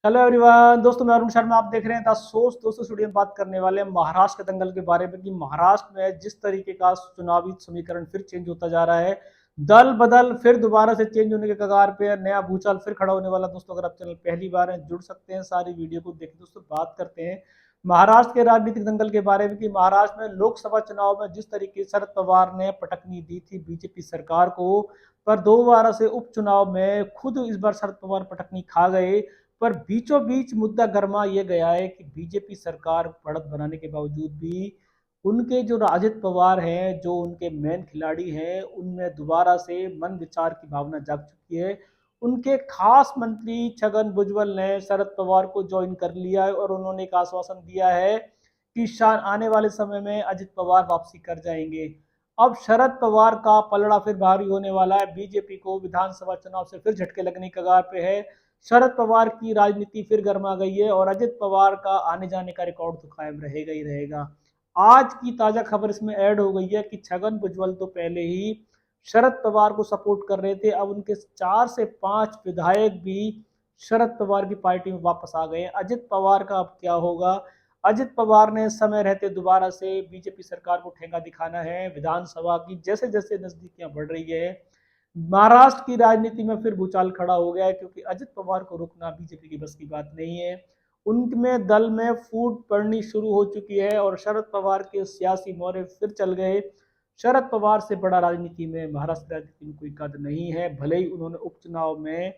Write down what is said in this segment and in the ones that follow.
Hello everyone, दोस्तों मैं अरुण शर्मा। आप देख रहे हैं द सोर्स। दोस्तों स्टूडियो में बात करने वाले हैं महाराष्ट्र के दंगल के बारे में कि महाराष्ट्र में जिस तरीके का चुनावी समीकरण फिर चेंज होता जा रहा है, दल बदल फिर दोबारा से चेंज होने के कगार पे, नया भूचाल फिर खड़ा होने वाला। दोस्तों अगर आप चैनल पहली बार हैं, जुड़ सकते हैं, सारी वीडियो को देखें। दोस्तों बात करते हैं महाराष्ट्र के राजनीतिक दंगल के बारे में कि महाराष्ट्र में लोकसभा चुनाव में जिस तरीके से शरद पवार ने पटकनी दी थी बीजेपी सरकार को, पर दोबारा से उपचुनाव में खुद इस बार शरद पवार पटकनी खा गए। पर बीचों बीच मुद्दा गर्मा ये गया है कि बीजेपी सरकार बढ़त बनाने के बावजूद भी उनके जो अजित पवार हैं, जो उनके मेन खिलाड़ी हैं, उनमें दोबारा से मन विचार की भावना जाग चुकी है। उनके खास मंत्री छगन भुजबल ने शरद पवार को ज्वाइन कर लिया है और उन्होंने एक आश्वासन दिया है कि आने वाले समय में अजित पवार वापसी कर जाएंगे। अब शरद पवार का पलड़ा फिर भारी होने वाला है। बीजेपी को विधानसभा चुनाव से फिर झटके लगने की कगार पे है। शरद पवार की राजनीति फिर गर्मा गई है और अजित पवार का आने जाने का रिकॉर्ड तो कायम रहेगा ही रहेगा। आज की ताजा खबर इसमें ऐड हो गई है कि छगन भुजबल तो पहले ही शरद पवार को सपोर्ट कर रहे थे, अब उनके 4 से 5 विधायक भी शरद पवार की पार्टी में वापस आ गए हैं। अजित पवार का अब क्या होगा? अजित पवार ने समय रहते दोबारा से बीजेपी सरकार को ठेंगा दिखाना है। विधानसभा की जैसे जैसे नजदीकियां बढ़ रही है, महाराष्ट्र की राजनीति में फिर भूचाल खड़ा हो गया है, क्योंकि अजित पवार को रोकना बीजेपी की बस की बात नहीं है। उनमें दल में फूट पड़नी शुरू हो चुकी है और शरद पवार के सियासी मोहरे फिर चल गए। शरद पवार से बड़ा राजनीति में, महाराष्ट्र राजनीति में कोई कद नहीं है। भले ही उन्होंने उपचुनाव में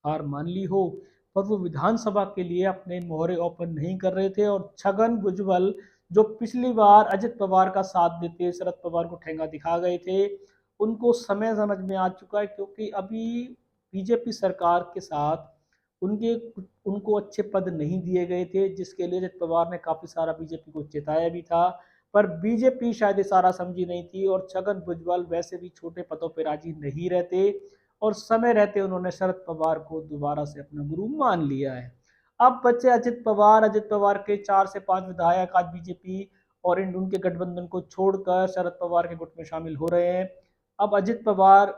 हार मान ली हो, पर वो विधानसभा के लिए अपने मोहरे ओपन नहीं कर रहे थे। और छगन भुजबल जो पिछली बार अजित पवार का साथ देते शरद पवार को ठेंगा दिखा गए थे, उनको समय समझ में आ चुका है, क्योंकि अभी बीजेपी सरकार के साथ उनके उनको अच्छे पद नहीं दिए गए थे, जिसके लिए अजित पवार ने काफी सारा बीजेपी को चेताया भी था। पर बीजेपी शायद इशारा समझी नहीं थी और छगन भुजबल वैसे भी छोटे पदों पर राजी नहीं रहते और समय रहते उन्होंने शरद पवार को दोबारा से अपना गुरु मान लिया है। अब बच्चे अजित पवार, अजित पवार के 4 से 5 विधायक आज बीजेपी और उनके गठबंधन को छोड़कर शरद पवार के गुट में शामिल हो रहे हैं। अब अजित पवार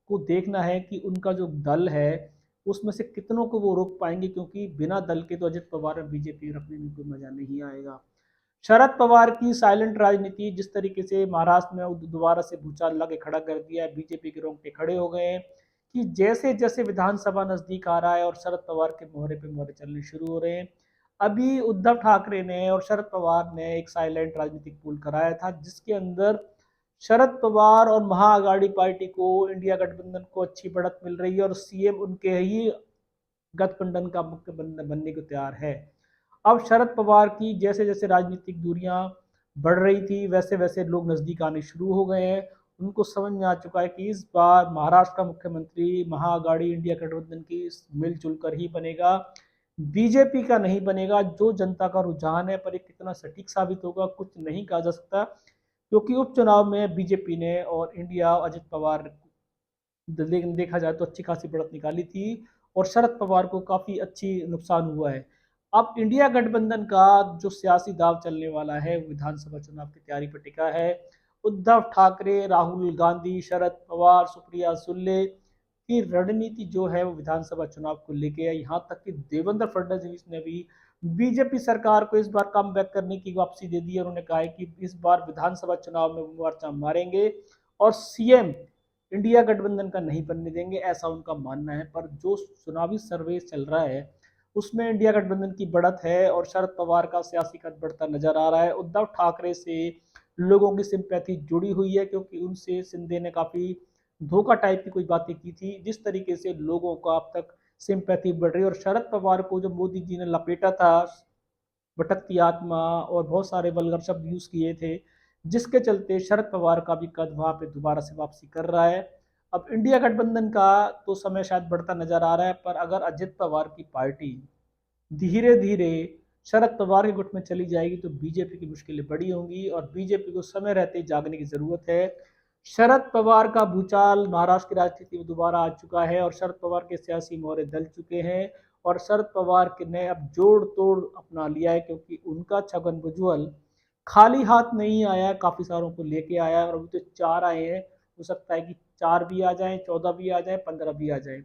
को देखना है कि उनका जो दल है उसमें से कितनों को वो रोक पाएंगे, क्योंकि बिना दल के तो अजित पवार और बीजेपी रखने में कोई मजा नहीं आएगा। शरद पवार की साइलेंट राजनीति जिस तरीके से महाराष्ट्र में दोबारा से भूचाल लगे खड़ा कर दिया है, बीजेपी के रोंगटे खड़े हो गए हैं कि जैसे जैसे विधानसभा नजदीक आ रहा है और शरद पवार के मोहरे पे मोहरे चलने शुरू हो रहे हैं। अभी उद्धव ठाकरे ने और शरद पवार ने एक साइलेंट राजनीतिक पूल कराया था, जिसके अंदर शरद पवार और महाअगाड़ी पार्टी को, इंडिया गठबंधन को अच्छी बढ़त मिल रही है और सीएम उनके ही गठबंधन का मुख्य बनने को तैयार है। अब शरद पवार की जैसे जैसे राजनीतिक दूरियां बढ़ रही थी, वैसे वैसे लोग नजदीक आने शुरू हो गए हैं। उनको समझ में आ चुका है कि इस बार महाराष्ट्र का मुख्यमंत्री महाअगाड़ी इंडिया गठबंधन की मिलजुल कर ही बनेगा, बीजेपी का नहीं बनेगा। जो जनता का रुझान है, पर ये कितना सटीक साबित होगा कुछ नहीं कहा जा सकता, क्योंकि उपचुनाव में बीजेपी ने और इंडिया अजित पवार, लेकिन देखा जाए तो अच्छी खासी बढ़त निकाली थी और शरद पवार को काफी अच्छी नुकसान हुआ है। अब इंडिया गठबंधन का जो सियासी दाव चलने वाला है विधानसभा चुनाव की तैयारी पर टिका है। उद्धव ठाकरे, राहुल गांधी, शरद पवार, सुप्रिया सुले की रणनीति जो है वो विधानसभा चुनाव को लेके है। यहाँ तक कि देवेंद्र फडणवीस ने भी बीजेपी सरकार को इस बार कम बैक करने की वापसी दे दी है। उन्होंने कहा है कि इस बार विधानसभा चुनाव में वो मोर्चा मारेंगे और सीएम इंडिया गठबंधन का नहीं बनने देंगे, ऐसा उनका मानना है। पर जो चुनावी सर्वे चल रहा है उसमें इंडिया गठबंधन की बढ़त है और शरद पवार का सियासी कद बढ़ता नजर आ रहा है। उद्धव ठाकरे से लोगों की सिंपैथी जुड़ी हुई है, क्योंकि उनसे शिंदे ने काफी धोखा टाइप की कोई बातें की थी, जिस तरीके से लोगों का अब तक सिंपैथी बढ़ रही है। और शरद पवार को जो मोदी जी ने लपेटा था, भटकती आत्मा और बहुत सारे वल्गर शब्द यूज किए थे, जिसके चलते शरद पवार का भी कद वहां पे दोबारा से वापसी कर रहा है। अब इंडिया गठबंधन का तो समय शायद बढ़ता नजर आ रहा है, पर अगर अजित पवार की पार्टी धीरे धीरे शरद पवार के गुट में चली जाएगी तो बीजेपी की मुश्किलें बड़ी होंगी और बीजेपी को समय रहते ही जागने की जरूरत है। शरद पवार का भूचाल महाराष्ट्र की राजनीति में दोबारा आ चुका है और शरद पवार के सियासी मोहरे दल चुके हैं और शरद पवार के ने अब जोड़ तोड़ अपना लिया है, क्योंकि उनका छगन भुजबल खाली हाथ नहीं आया, काफी सारों को लेके आया है और अभी तो 4 आए हैं। हो सकता है कि 4 भी आ जाएं, 14 भी आ जाएं, 15 भी आ जाएं।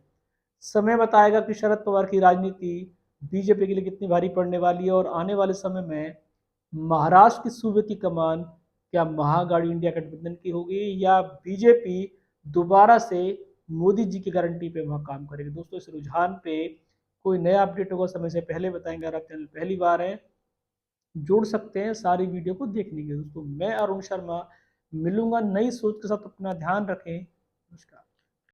समय बताएगा कि शरद पवार की राजनीति बीजेपी के लिए कितनी भारी पड़ने वाली है, और आने वाले समय में महाराष्ट्र के सूबे की कमान क्या महाअघाड़ी इंडिया गठबंधन की होगी, या बीजेपी दोबारा से मोदी जी की गारंटी पे वहां काम करेगी। दोस्तों इस रुझान पे कोई नया अपडेट होगा समय से पहले बताएंगे। अगर आप चैनल पहली बार है, जुड़ सकते हैं सारी वीडियो को देखने के। दोस्तों मैं अरुण शर्मा मिलूंगा नई सोच के साथ, अपना ध्यान रखें। नमस्कार।